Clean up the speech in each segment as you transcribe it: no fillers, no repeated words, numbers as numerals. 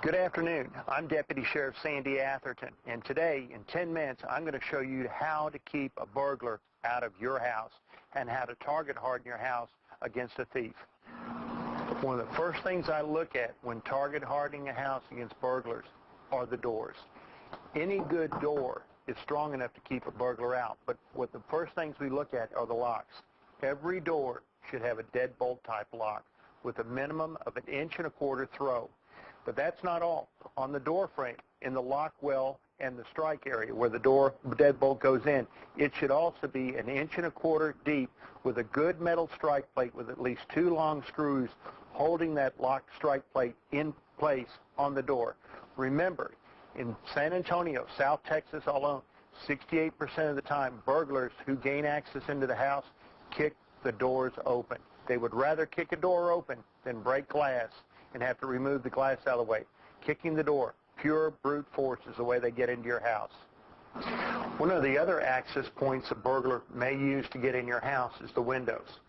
Good afternoon. I'm Deputy Sheriff Sandy Atherton, and today, in 10 minutes, I'm going to show you how to keep a burglar out of your house and how to target harden your house against a thief. One of the first things I look at when target hardening a house against burglars are the doors. Any good door is strong enough to keep a burglar out, but what the first things we look at are the locks. Every door should have a deadbolt type lock with a minimum of 1.25 inches throw. But that's not all. On the door frame, in the lock well and the strike area where the door deadbolt goes in, it should also be 1.25 inches deep with a good metal strike plate with at least 2 long screws holding that lock strike plate in place on the door. Remember, in San Antonio, South Texas alone, 68% of the time, burglars who gain access into the house kick the doors open. They would rather kick a door open than break glass and have to remove the glass out of the way. Kicking the door, pure brute force, is the way they get into your house. One of the other access points a burglar may use to get in your house is the windows.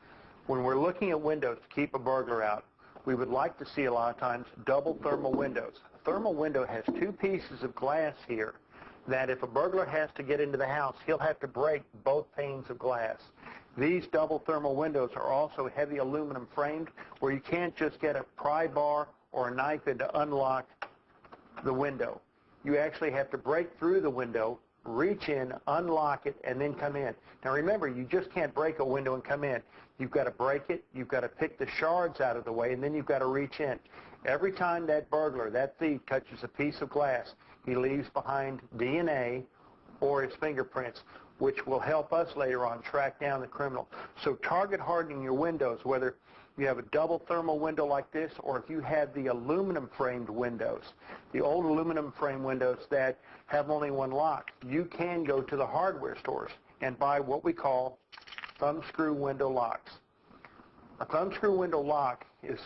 When we're looking at windows to keep a burglar out, we would like to see a lot of times double thermal windows. A thermal window has 2 pieces of glass here that if a burglar has to get into the house, he'll have to break both panes of glass. These double thermal windows are also heavy aluminum framed where you can't just get a pry bar or a knife in to unlock the window. You actually have to break through the window, reach in, unlock it, and then come in. Now remember, you just can't break a window and come in. You've got to break it, you've got to pick the shards out of the way, and then you've got to reach in. Every time that burglar, that thief, touches a piece of glass, he leaves behind DNA or his fingerprints, which will help us later on track down the criminal. So target hardening your windows, whether you have a double thermal window like this or if you have the aluminum framed windows, the old aluminum frame windows that have only one lock, you can go to the hardware stores and buy what we call thumb screw window locks. A thumb screw window lock is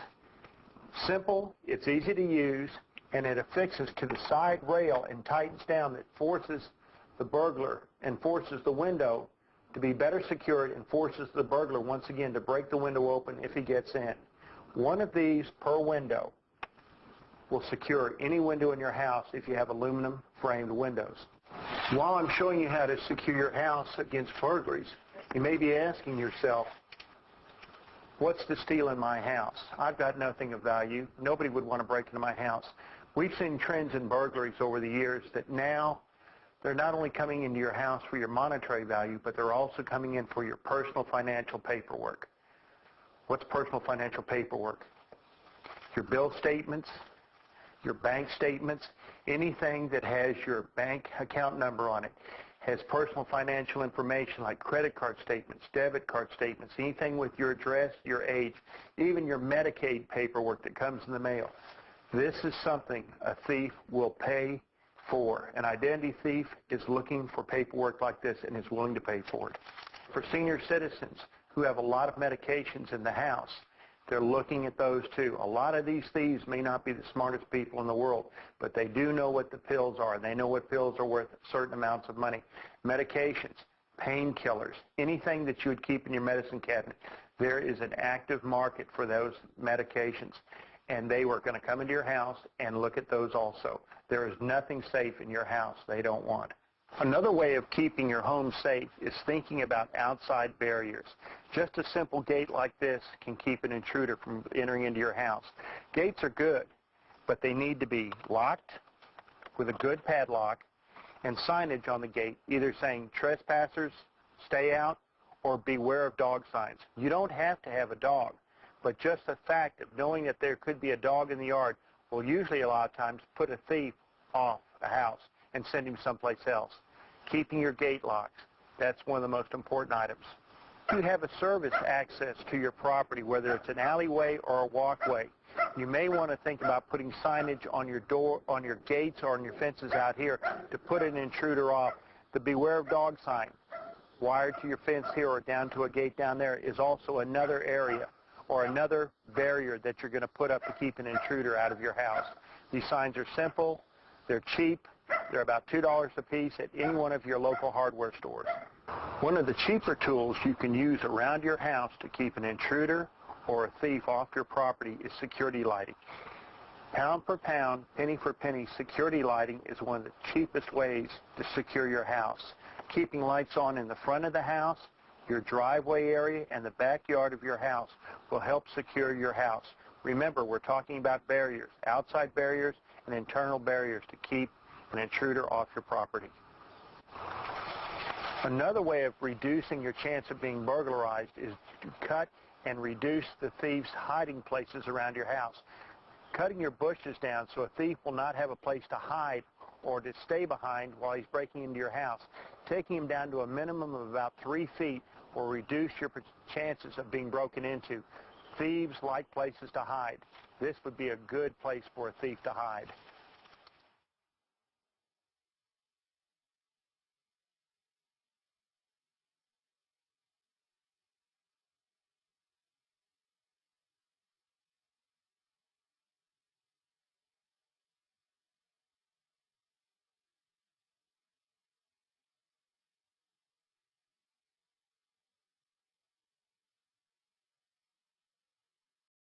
simple, it's easy to use, and it affixes to the side rail and tightens down. That forces the burglar and forces the window to be better secured and forces the burglar once again to break the window open if he gets in. One of these per window will secure any window in your house if you have aluminum framed windows. While I'm showing you how to secure your house against burglaries, you may be asking yourself, what's to steal in my house? I've got nothing of value. Nobody would want to break into my house. We've seen trends in burglaries over the years that now they're not only coming into your house for your monetary value, but they're also coming in for your personal financial paperwork. What's personal financial paperwork? Your bill statements, your bank statements, anything that has your bank account number on it, has personal financial information like credit card statements, debit card statements, anything with your address, your age, even your Medicaid paperwork that comes in the mail. This is something a thief will pay for. An identity thief is looking for paperwork like this and is willing to pay for it. For senior citizens who have a lot of medications in the house, they're looking at those too. A lot of these thieves may not be the smartest people in the world, but they do know what the pills are. They know what pills are worth certain amounts of money. Medications, painkillers, anything that you would keep in your medicine cabinet, there is an active market for those medications. And they were going to come into your house and look at those also. There is nothing safe in your house they don't want. Another way of keeping your home safe is thinking about outside barriers. Just a simple gate like this can keep an intruder from entering into your house. Gates are good, but they need to be locked with a good padlock and signage on the gate, either saying trespassers, stay out, or beware of dog signs. You don't have to have a dog, but just the fact of knowing that there could be a dog in the yard will usually a lot of times put a thief off a house and send him someplace else. Keeping your gate locked, that's one of the most important items. If you have a service access to your property, whether it's an alleyway or a walkway, you may want to think about putting signage on your door, on your gates, or on your fences out here to put an intruder off. The beware of dog sign wired to your fence here or down to a gate down there is also another area or another barrier that you're going to put up to keep an intruder out of your house. These signs are simple, they're cheap, they're about $2 a piece at any one of your local hardware stores. One of the cheaper tools you can use around your house to keep an intruder or a thief off your property is security lighting. Pound for pound, penny for penny, security lighting is one of the cheapest ways to secure your house. Keeping lights on in the front of the house, your driveway area, and the backyard of your house will help secure your house. Remember, we're talking about barriers, outside barriers and internal barriers to keep an intruder off your property. Another way of reducing your chance of being burglarized is to cut and reduce the thief's hiding places around your house. Cutting your bushes down so a thief will not have a place to hide or to stay behind while he's breaking into your house. Taking him down to a minimum of about 3 feet will reduce your chances of being broken into. Thieves like places to hide. This would be a good place for a thief to hide.